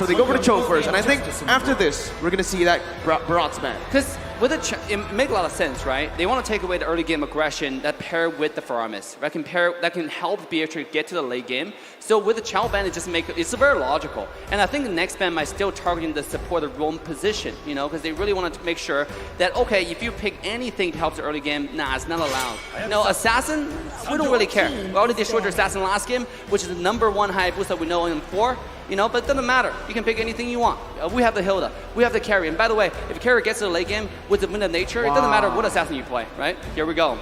so they go for the choke first. And I think after this, we're going to see that Barat's ban. Because with it makes a lot of sense, right? They want to take away the early game aggression that pair with the Faramis, right? That can help Beatrix get to the late game. So with the Chow ban, it's very logical. And I think the next ban might still targeting the support the roam position, you know, because they really want to make sure that, okay, if you pick anything to help the early game, nah, it's not allowed. No, Assassin, we don't really care. We already destroyed your Assassin last game, which is the #1 high boost that we know in 4. You know, but it doesn't matter. You can pick anything you want. We have the Hilda. We have the carry. And by the way, if carry gets to the late game with the Wind of Nature, it doesn't matter what assassin you play, right? Here we go.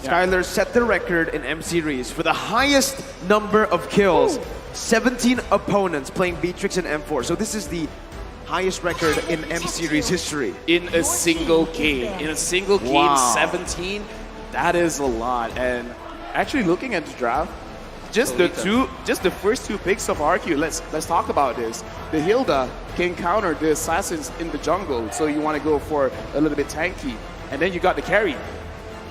Skylar set the record in M-Series for the highest number of kills. 17 opponents playing Beatrix in M4. So this is the highest record in M-Series history. In a single game. In a single game, 17. That is a lot. And actually looking at the draft, just the first 2 picks of RQ. Let's talk about this. The Hilda can counter the assassins in the jungle, so you want to go for a little bit tanky, and then you got the carry.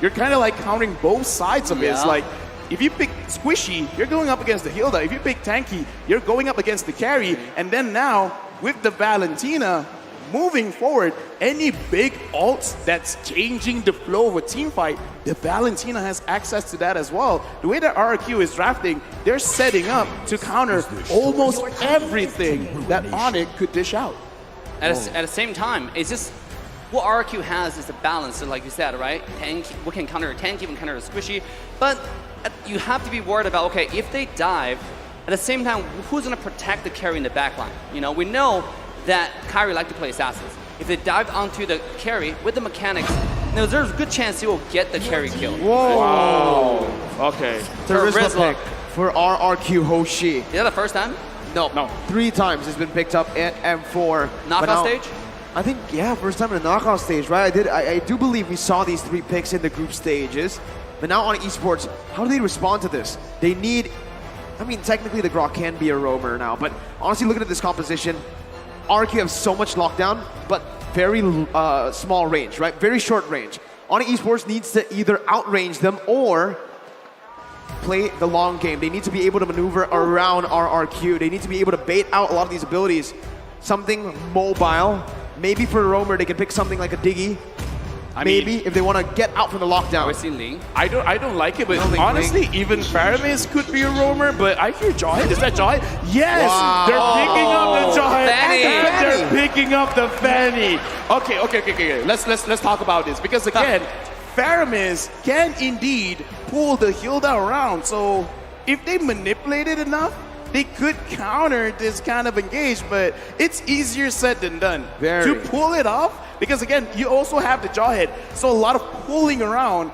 You're kind of like countering both sides of it. It's like if you pick squishy, you're going up against the Hilda. If you pick tanky, you're going up against the carry. And then now with the Valentina moving forward, any big ults that's changing the flow of a team fight, the Valentina has access to that as well. The way that RRQ is drafting, they're setting up to counter almost everything that Onic could dish out. At the same time, it's just what RRQ has is a balance, like you said, right? We can counter a tanky, we can counter a squishy, but you have to be worried about, okay, if they dive, at the same time, who's going to protect the carry in the backline? You know, we know that Kyrie like to play assassins. If they dive onto the carry with the mechanics, there's a good chance he will get the carry kill. Whoa! Wow. Okay. Charisma pick for RRQ Hoshi. Is that the first time? No. 3 times it's been picked up at M4. Knockout stage? I think, yeah, first time in the knockout stage, right? I do believe we saw these 3 picks in the group stages. But now on esports, how do they respond to this? They need, I mean, technically the Grok can be a roamer now, but honestly, looking at this composition, RQ have so much lockdown, but very small range, right? Very short range. Onic Esports needs to either outrange them or play the long game. They need to be able to maneuver around RRQ. They need to be able to bait out a lot of these abilities. Something mobile. Maybe for a roamer, they can pick something like a Diggy. Maybe if they want to get out from the lockdown. We see Ling. I don't like it, but honestly, even Faramis could be a roamer. But I hear Jawhead. Is that Jawhead? Yes, they're picking up the Jawhead, and they're picking up the Fanny. Okay. Let's talk about this because again, Faramis can indeed pull the Hilda around. So if they manipulate it enough, they could counter this kind of engage, but it's easier said than done. To pull it off, because again, you also have the Jawhead, so a lot of pulling around.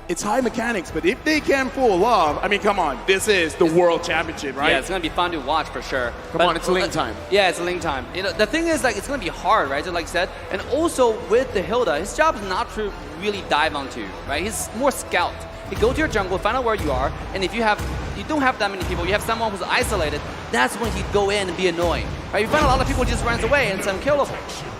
It's high mechanics, but if they can pull off, I mean, come on, this is the World Championship, right? Yeah, it's going to be fun to watch for sure. Come on, it's Ling time. Yeah, it's Ling time. You know, the thing is, like, it's going to be hard, right? So like I said, and also with the Hilda, his job is not to really dive onto, right? He's more scout. You go to your jungle, find out where you are, and if you don't have that many people, you have someone who's isolated, that's when he'd go in and be annoying. Right? You find a lot of people just runs away and it's unkillable.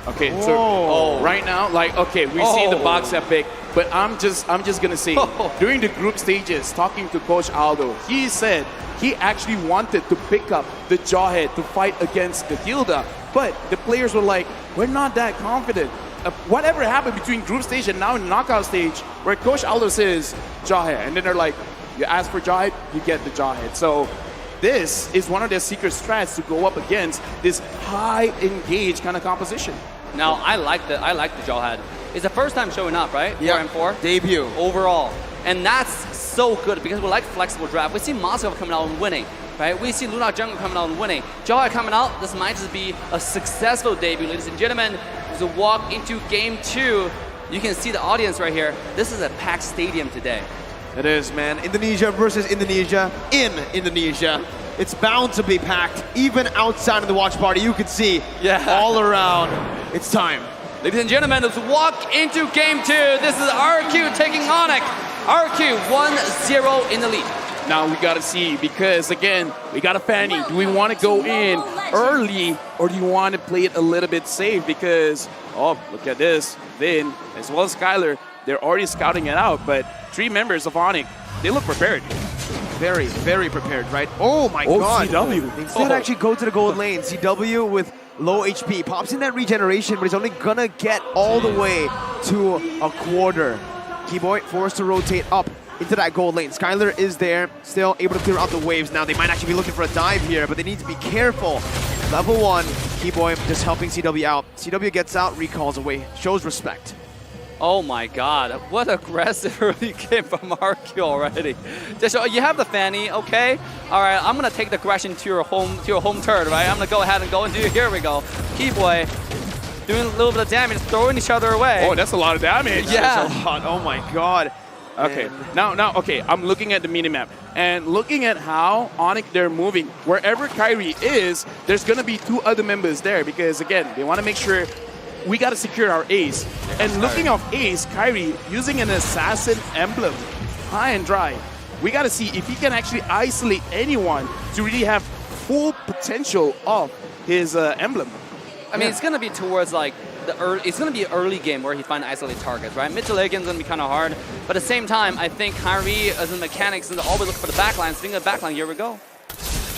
Okay, so right now, like, okay, we see the box epic, but I'm just gonna say, during the group stages, talking to Coach Aldo, he said he actually wanted to pick up the Jawhead to fight against the Hilda, but the players were like, we're not that confident. Whatever happened between group stage and now in knockout stage, where Coach Aldo says Jawhead, and then they're like, you ask for Jawhead, you get the Jawhead. So this is one of their secret strats to go up against this high engaged kind of composition. Now I like the Jawhead. It's the first time showing up, right? Yeah, 4 debut overall, and that's so good because we like flexible draft. We see Moscow coming out and winning. Right? We see Luna Jungle coming out and winning. Jawhead coming out, this might just be a successful debut, ladies and gentlemen. As we walk into Game 2, you can see the audience right here. This is a packed stadium today. It is, man. Indonesia versus Indonesia in Indonesia. It's bound to be packed. Even outside of the watch party, you can see all around. It's time. Ladies and gentlemen, let's walk into Game 2. This is RQ taking Onic. RQ 1-0 in the lead. Now we gotta see, because again, we got a Fanny. Do we want to go in early, or do you want to play it a little bit safe? Because, oh, look at this. Vin, as well as Skylar, they're already scouting it out, but 3 members of Onic, they look prepared. very, very prepared, right? Oh my god. CW. They instead actually go to the gold lane. CW with low HP. Pops in that regeneration, but he's only gonna get all the way to a quarter. Keyboy forced to rotate up into that gold lane. Skylar is there, still able to clear out the waves. Now they might actually be looking for a dive here, but they need to be careful. Level 1, Keyboy just helping CW out. CW gets out, recalls away, shows respect. Oh my god, what aggressive early game from RQ already. Just, you have the Fanny, okay? Alright, I'm gonna take the aggression to your home turret, right? I'm gonna go ahead and go into here we go. Keyboy doing a little bit of damage, throwing each other away. Oh, that's a lot of damage. Yeah. That's a lot. Oh my god. Okay, And now, okay, I'm looking at the minimap and looking at how Onic they're moving. Wherever Kyrie is, there's gonna be 2 other members there because again, they want to make sure we got to secure our ace. And looking off ace, Kyrie using an assassin emblem, high and dry. We got to see if he can actually isolate anyone to really have full potential of his emblem. I mean, it's gonna be towards like it's gonna be an early game where he finds isolated targets, right? Mid to late game is gonna be kind of hard, but at the same time, I think Kyrie as in mechanics and always look for the backline. Speaking of backline, here we go.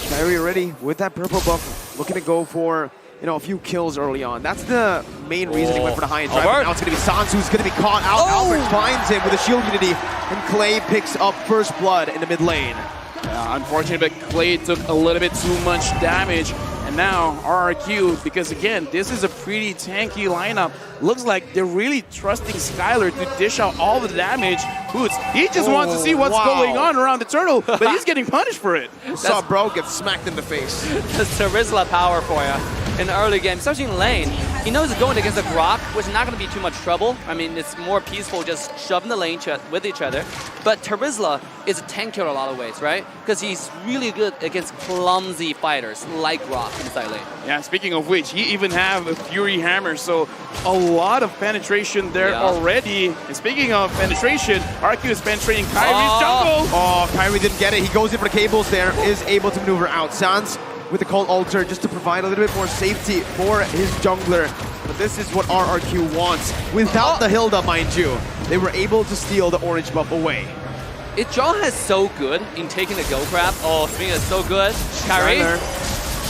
Kyrie already with that purple buff, looking to go for a few kills early on. That's the main reason he went for the high and drive. Now it's going to be Sans who's going to be caught out. Albert finds him with a shield unity, and Clay picks up first blood in the mid lane. Unfortunately, but Clay took a little bit too much damage. And now RRQ, because again, this is a pretty tanky lineup. Looks like they're really trusting Skylar to dish out all the damage. Boots, he just wants to see what's going on around the turtle, but he's getting punished for it. Saw bro get smacked in the face. That's Terizla power for you in the early game, especially in lane. He knows he's going against a Grok, which is not going to be too much trouble. I mean, it's more peaceful just shoving the lane with each other. But Terizla is a tank killer in a lot of ways, right? Because he's really good against clumsy fighters like Grok inside lane. Yeah, speaking of which, he even have a Fury Hammer, so a lot of penetration there already. And speaking of penetration, RQ is penetrating Kyrie's jungle. Oh, Kyrie didn't get it. He goes in for the cables there, is able to maneuver out. Sans with the Cold Altar just to provide a little bit more safety for his jungler. But this is what RRQ wants. Without the Hilda, mind you, they were able to steal the orange buff away. Jaw is so good in taking the go grab. Oh, Swing is so good. Kyrie.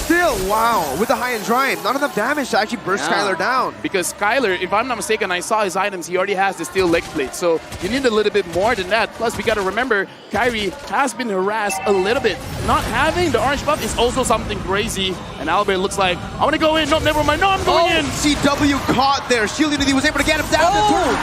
Still, wow, with the high and drive, not enough damage to actually burst Skylar down. Because Skylar, if I'm not mistaken, I saw his items, he already has the steel leg plate. So you need a little bit more than that. Plus, we got to remember, Kyrie has been harassed a little bit. Not having the orange buff is also something crazy. And Albert looks like, I want to go in. No, never mind. No, I'm going in. CW caught there. Shield Unity was able to get him down.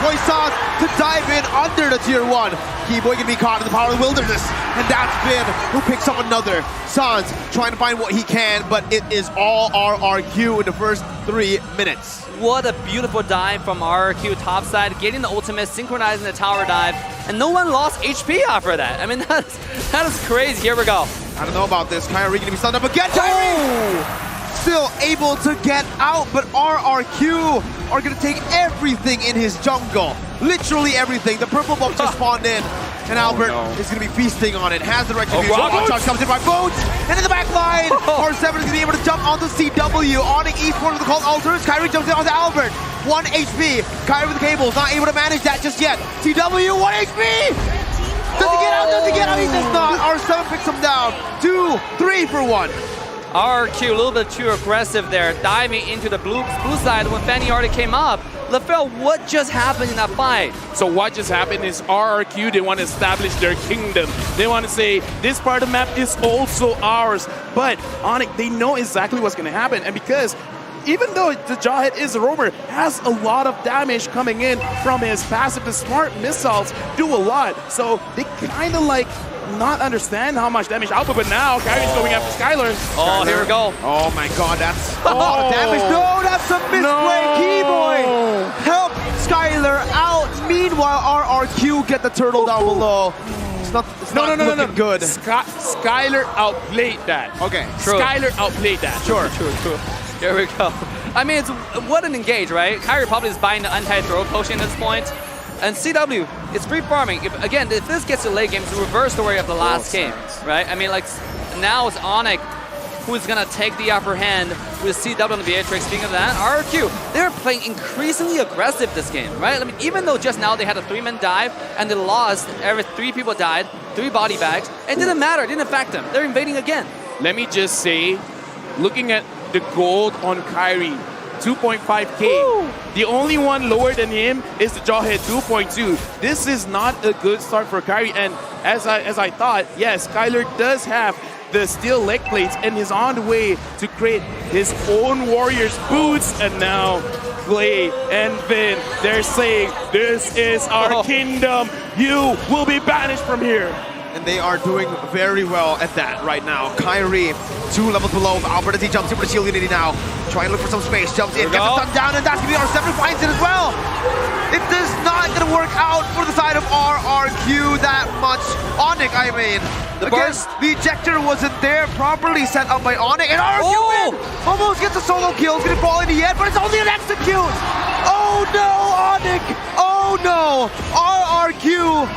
Boy Sans to dive in under the tier 1. Keyboy can be caught in the power of the wilderness. And that's Bin who picks up another. Sans trying to find what he can, but it is all RRQ in the first 3 minutes. What a beautiful dive from RRQ topside, getting the ultimate, synchronizing the tower dive, and no one lost HP after that. I mean, that is crazy. Here we go. I don't know about this. Kyrie gonna be stunned up again. Kyrie! Still able to get out, but RRQ are gonna take everything in his jungle. Literally everything. The purple buff just spawned in. And Albert is going to be feasting on it. Has the retribution. Charge comes in by Boots. And in the back line, R7 is going to be able to jump onto CW. Onic Esports with the Cold Altars. Kyrie jumps in onto Albert. 1 HP. Kyrie with the cables. Not able to manage that just yet. CW, 1 HP. Does he get out? Does he get out? He does not. R7 picks him down. 2, 3 for 1. RQ a little bit too aggressive there, diving into the blue side when Fanny already came up. LaFell, what just happened in that fight? So what just happened is RRQ, they want to establish their kingdom. They want to say, this part of the map is also ours. But Onic, they know exactly what's going to happen. And because even though the Jawhead is a roamer, has a lot of damage coming in from his passive, the smart missiles do a lot. So they kind of like not understand how much damage output, but now Kyrie's going after Skylar. Oh, here we go. Oh my god, that's a lot of damage. No, that's a misplay. Keyboy help Skylar out. Meanwhile, RRQ get the turtle down below. It's not looking good. Skylar outplayed that. Okay, true. Skylar outplayed that. True. Here we go. I mean, what an engage, right? Kyrie probably is buying the anti-throw potion at this point. And CW, it's free farming. If this gets to late game, it's the reverse story of the last game, right? I mean, like, now it's Onic who's gonna take the upper hand with CW and Beatrix. Speaking of that, RRQ, they're playing increasingly aggressive this game, right? I mean, even though just now they had a 3-man dive and they lost, every 3 people died, 3 body bags, it didn't matter, it didn't affect them. They're invading again. Let me just say, looking at the gold on Kyrie, 2.5K. Woo! The only one lower than him is the Jawhead, 2.2. This is not a good start for Kyrie. And as I thought, yes, Skylar does have the steel leg plates and is on the way to create his own Warriors boots. And now Clay and Vin, they're saying, this is our kingdom. You will be banished from here. And they are doing very well at that right now. Kyrie, 2 levels below Albert as he jumps in with the shield unity now. Trying to look for some space, jumps in, gets the stun down, and that's gonna be R7 finds it as well. It is not gonna work out for the side of RRQ that much. Onic, I mean. The Again, burst. the ejector wasn't there, properly set up by Onic, and RRQ win! Almost gets a solo kill, it's gonna fall in the end, but it's only an execute! Oh no, Onic! Oh no! RRQ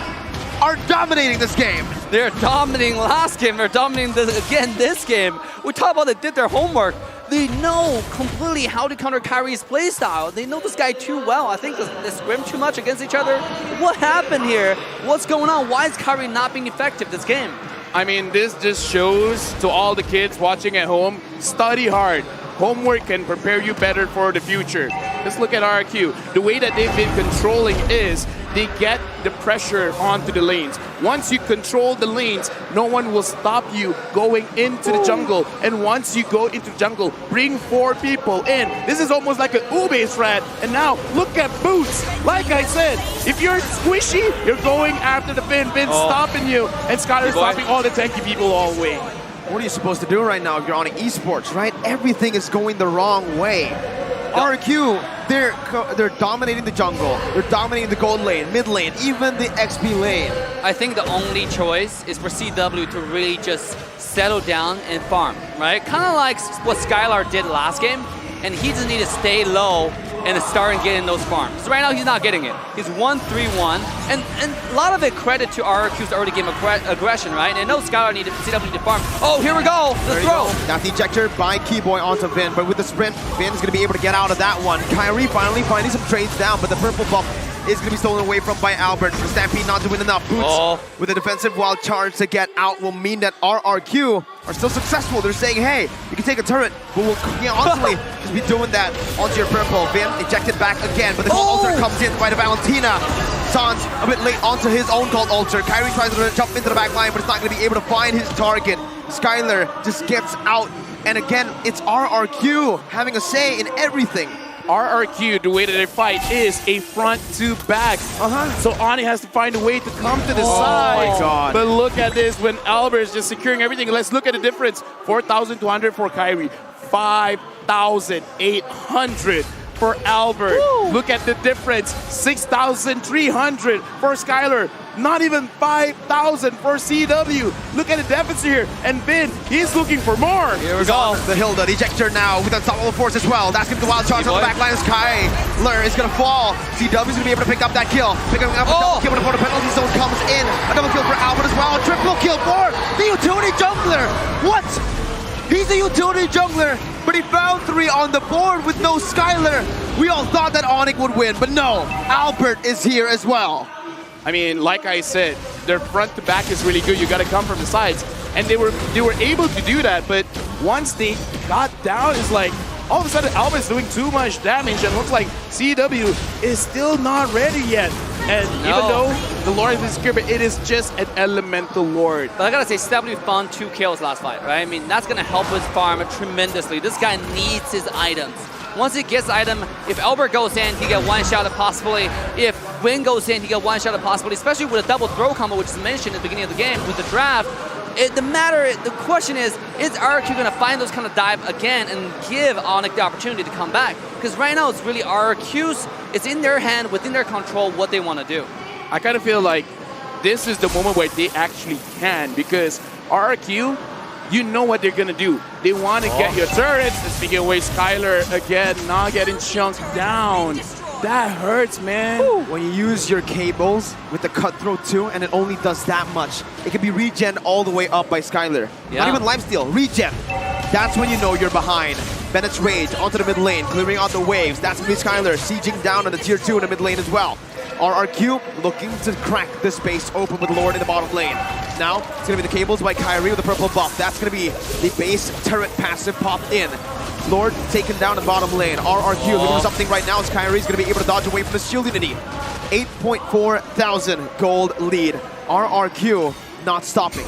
are dominating this game. They're dominating last game. They're dominating this game. We talk about they did their homework. They know completely how to counter Kyrie's playstyle. They know this guy too well. I think they scrim too much against each other. What happened here? What's going on? Why is Kyrie not being effective this game? I mean, this just shows to all the kids watching at home, study hard. Homework can prepare you better for the future. Let's look at RQ. The way that they've been controlling is they get the pressure onto the lanes. Once you control the lanes, no one will stop you going into the jungle. And once you go into the jungle, bring 4 people in. This is almost like an Ube strat. And now, look at Boots. Like I said, if you're squishy, you're going after the Vin. Vin's stopping you. And Skylar's stopping all the tanky people all the way. What are you supposed to do right now if you're on esports, right? Everything is going the wrong way. RQ, they're dominating the jungle. They're dominating the gold lane, mid lane, even the XP lane. I think the only choice is for CW to really just settle down and farm, right? Kind of like what Skylar did last game, and he just need to stay low and start getting those farms. So right now he's not getting it. He's 1-3-1, and a lot of it credit to RRQ's early game aggression, right? And no Skylar needed CW to farm. Oh, here we go, the throw. That's the ejector by Keyboy onto Vin, but with the sprint, Vin's gonna be able to get out of that one. Kyrie finally finding some trades down, but the purple buff is going to be stolen away from by Albert. For Stampede not doing enough. Boots with a defensive wild charge to get out will mean that RRQ are still successful. They're saying, hey, you can take a turret, but we'll honestly just be doing that onto your purple. Vin ejected back again, but the gold altar comes in by the Valentina. Sans a bit late onto his own gold altar. Kyrie tries to jump into the back line, but it's not going to be able to find his target. Skylar just gets out, and again, it's RRQ having a say in everything. RRQ, the way that they fight is a front to back. So Onic has to find a way to come to the side. Oh my God. But look at this when Albert is just securing everything. Let's look at the difference. 4,200 for Kyrie. 5,800 for Albert. Woo. Look at the difference. 6,300 for Skylar. Not even 5,000 for CW. Look at the deficit here. And Vin, he's looking for more. Here we go. The Hilda, the ejector now with unstoppable force as well. That's going to the wild charge on the back line. Skylar is going to fall. CW's going to be able to pick up that kill. Picking up a double kill before the penalty zone comes in. A double kill for Albert as well. A triple kill for the utility jungler. What? He's a utility jungler, but he found 3 on the board with no Skylar. We all thought that Onic would win, but no. Albert is here as well. I mean, like I said, their front to back is really good. You got to come from the sides, and they were able to do that. But once they got down, it's like all of a sudden Albert's doing too much damage, and looks like CW is still not ready yet. And even though the Lord is secure, but it is just an elemental Lord. But I gotta say, CW found 2 kills last fight, right? I mean, that's gonna help his farm tremendously. This guy needs his items. Once he gets the item, if Albert goes in, he get 1 shot at possibly. If Win goes in, he get 1 shot at possibly, especially with a double throw combo, which is mentioned at the beginning of the game with the draft. The question is RRQ going to find those kind of dive again and give Onic the opportunity to come back? Because right now it's really RRQ's, it's in their hand, within their control, what they want to do. I kind of feel like this is the moment where they actually can, because RRQ, you know what they're going to do. They want to get your turrets. And speaking of ways, Skylar again not getting chunked down. That hurts, man. When you use your cables with the cutthroat too, and it only does that much, it can be regen all the way up by Skylar. Yeah. Not even lifesteal, regen. that's when you know you're behind. Bennett's Rage onto the mid lane, clearing out the waves. That's going to be Skylar sieging down on the tier 2 in the mid lane as well. RRQ looking to crack the space open with Lord in the bottom lane. Now, it's going to be the cables by Kyrie with the purple buff. That's going to be the base turret passive popped in. Lord taken down in the bottom lane. RRQ looking for something right now as Kyrie's going to be able to dodge away from the shield unity. 8.4 thousand gold lead. RRQ not stopping.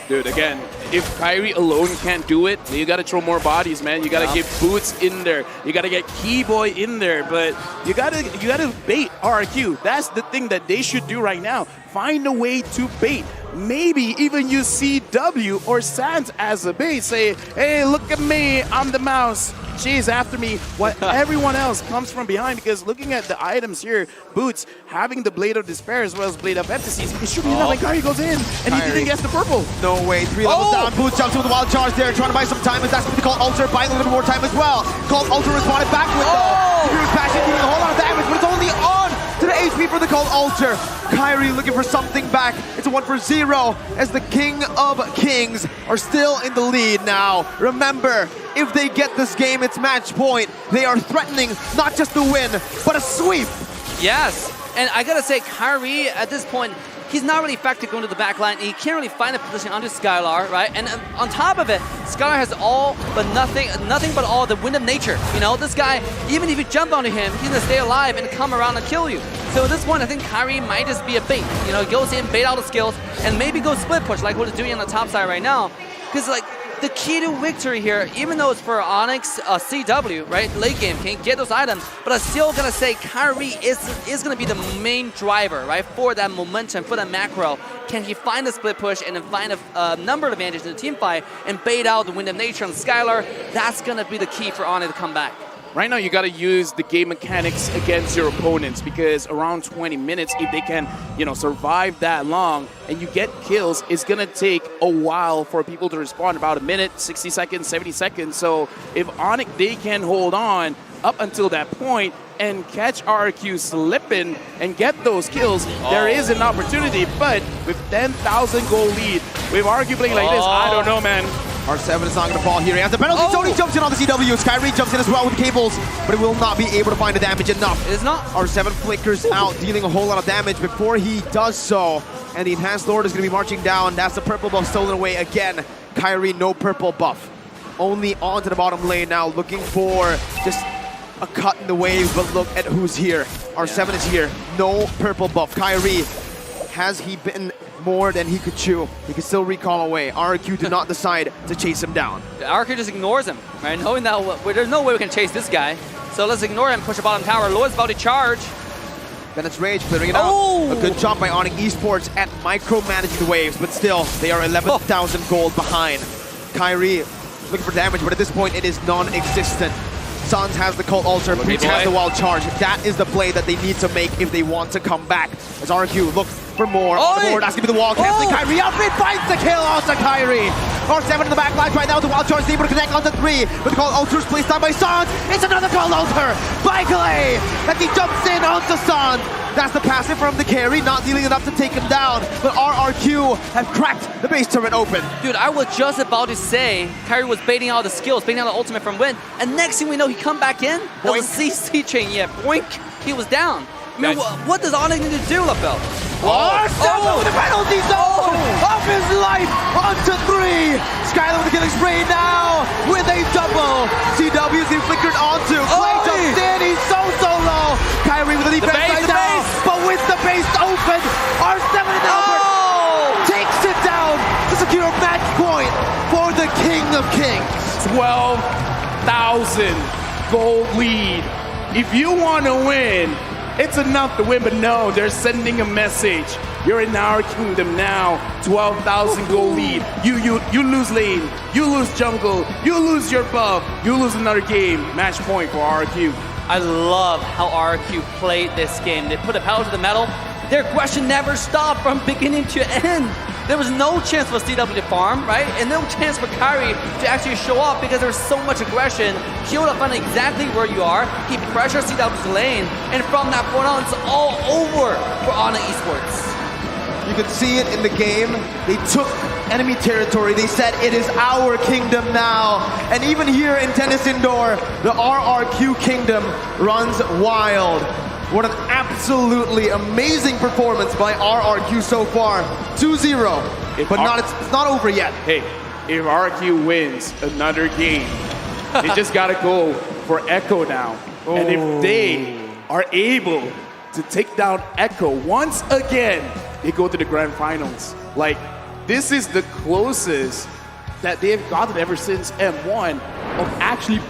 Dude, again, if Kyrie alone can't do it, you gotta throw more bodies, man. You gotta get Boots in there. You gotta get Keyboy in there, but you gotta bait RRQ. That's the thing that they should do right now. Find a way to bait. Maybe even use CW or Sans as a bait. Say, hey, look at me, I'm the mouse. Chase after me. What everyone else comes from behind, because looking at the items here, Boots having the Blade of Despair as well as Blade of Epsies, it should be enough. And Kyrie goes in, and he didn't get the purple. No way, 3 levels down. Boots jumps with the wild charge there, trying to buy some time, as that's going to call Ultra, buying a little more time as well. Called Ultra responded back with though. He was passing, dealing a whole lot of damage, but it's only on to the HP for the Cold Ultra. Kyrie looking for something back. It's a 1-for-0 as the King of Kings are still in the lead now. Remember, if they get this game, it's match point. They are threatening not just the win, but a sweep. Yes, and I gotta say, Kyrie at this point, he's not really effective going to the back line. He can't really find a position onto Skylar, right? And on top of it, Skylar has all but nothing but all the wind of nature. You know, this guy, even if you jump onto him, he's gonna stay alive and come around and kill you. So at this point, I think Kyrie might just be a bait. You know, he goes in, bait out the skills, and maybe go split push like what he's doing on the top side right now. Because like, the key to victory here, even though it's for Onyx CW, right? Late game, can't get those items, but I'm still gonna say Kyrie is gonna be the main driver, right? For that momentum, for that macro. Can he find a split push and then find a number advantage in the team fight and bait out the Wind of Nature on Skylar? That's gonna be the key for Onyx to come back. Right now, you got to use the game mechanics against your opponents, because around 20 minutes, if they can, you know, survive that long and you get kills, it's going to take a while for people to respond, about a minute, 60 seconds, 70 seconds. So if Onic, they can hold on up until that point and catch RQ slipping and get those kills, there is an opportunity. But with 10,000 goal lead, with RQ playing like this, I don't know, man. R7 is not going to fall here. He has the penalty zone. He jumps in on the CW. Kyrie jumps in as well with cables, but he will not be able to find the damage enough. It is not. R7 flickers out, dealing a whole lot of damage before he does so. And the Enhanced Lord is going to be marching down. That's the purple buff stolen away again. Kyrie, no purple buff. Only onto the bottom lane now, looking for just a cut in the waves, but look at who's here. R7 is here. No purple buff. Kyrie, has he been more than he could chew? He can still recall away. RQ did not decide to chase him down. RQ just ignores him, right? Knowing that there's no way we can chase this guy. So let's ignore him, push the bottom tower. Lord's about to charge. Bennett's Rage clearing it out. A good job by Onic Esports at micromanaging the waves, but still, they are 11,000 gold behind. Kyrie looking for damage, but at this point, it is non-existent. Sans has the Cult Ultra, Breach has the Wild Charge. That is the play that they need to make if they want to come back. As RQ looks for more on the board, that's gonna be the wall, canceling Kyrie out, mid finds the kill onto Kyrie. R7 in the back line right now, the Wild Charge is able to connect onto 3, but the Cult Ultra is placed down by Sans. It's another Cult Ultra by Clay, as he jumps in onto Sans. That's the passive from the carry, not dealing enough to take him down, but RRQ have cracked the base turret open. Dude, I was just about to say Kyrie was baiting out the skills, baiting out the ultimate from Wind, and next thing we know, he come back in. That was CC chain, yeah, boink, he was down. I mean, what does Onic need to do, LaFell? With the penalty zone of his life onto 3. Skylar with the killing spree now with a double. CW's been flickered onto. Clay jumps in, he's so low. Kyrie with the defense side down, but with the base open, R7 and Albert takes it down to secure match point for the King of Kings. 12,000 gold lead. If you want to win, it's enough to win, but no, they're sending a message. You're in our kingdom now. 12,000 gold lead. You lose lane, you lose jungle, you lose your buff, you lose another game. Match point for RQ. I love how RQ played this game. They put a pedal to the metal. Their aggression never stopped from beginning to end. There was no chance for CW to farm, right? And no chance for Kyrie to actually show up because there was so much aggression. He'll find exactly where you are. He pressures CW's lane. And from that point on, it's all over for Onic Esports. You can see it in the game. They took enemy territory. They said it is our kingdom now. And even here in Tennis Indoor, the RRQ kingdom runs wild. What an absolutely amazing performance by RRQ so far. 2-0, but it's not over yet. Hey, if RRQ wins another game, they just gotta go for Echo now. And if they are able to take down Echo once again, they go to the grand finals. Like, this is the closest that they've gotten ever since M1 of actually